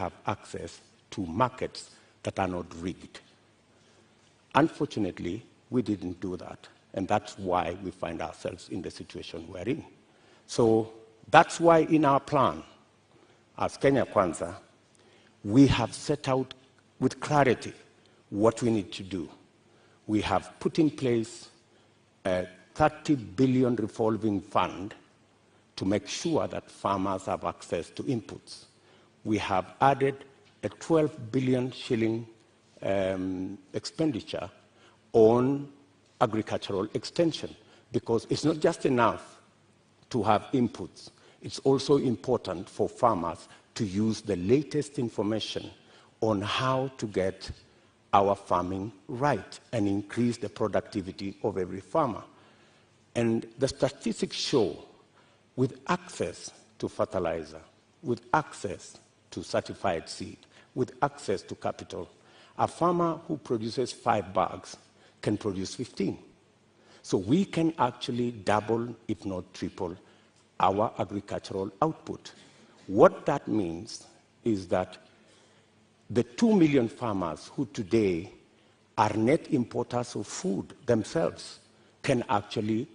have access to markets that are not rigged. Unfortunately, we didn't do that, and that's why we find ourselves in the situation we're in. So that's why in our plan, as Kenya Kwanza, we have set out with clarity what we need to do. We have put in place a 30 billion revolving fund to make sure that farmers have access to inputs. We have added a 12 billion shilling expenditure on agricultural extension, because it's not just enough to have inputs. It's also important for farmers to use the latest information on how to get our farming right and increase the productivity of every farmer. And the statistics show, with access to fertilizer, with access to certified seed, with access to capital, a farmer who produces 5 bags can produce 15. So we can actually double, if not triple, our agricultural output. What that means is that the 2 million farmers who today are net importers of food themselves can actually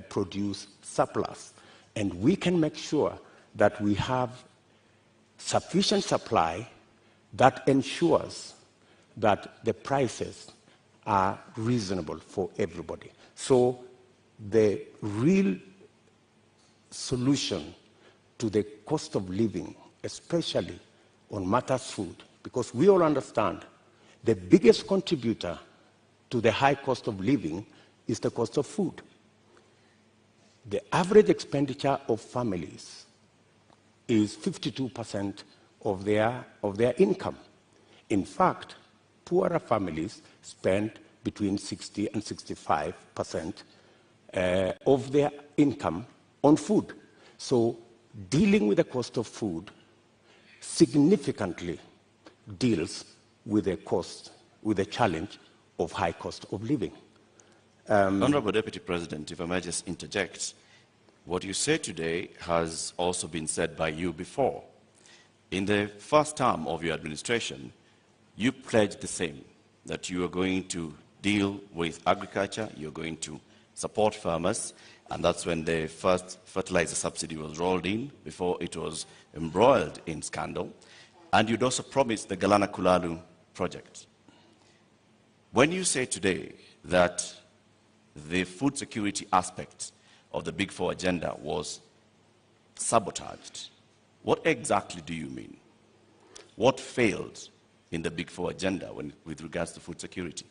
produce surplus. And we can make sure that we have sufficient supply that ensures that the prices are reasonable for everybody. So the real solution to the cost of living, especially on matters food, because we all understand the biggest contributor to the high cost of living is the cost of food. The average expenditure of families is 52% of their income. In fact, poorer families spend between 60 and 65% of their income on food. So dealing with the cost of food significantly deals with the challenge of high cost of living. Honorable Deputy President, if I may just interject, what you say today has also been said by you before. In the first term of your administration, you pledged the same, that you are going to deal with agriculture, you're going to support farmers, and that's when the first fertilizer subsidy was rolled in, before it was embroiled in scandal. And you'd also promised the Galana Kulalu project. When you say today that the food security aspect of the Big Four agenda was sabotaged, what exactly do you mean? What failed in the Big Four agenda with regards to food security?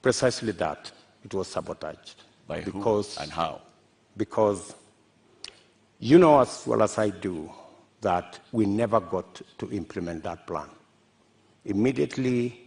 Precisely that. It was sabotaged. By who and how? Because you know as well as I do that we never got to implement that plan. Immediately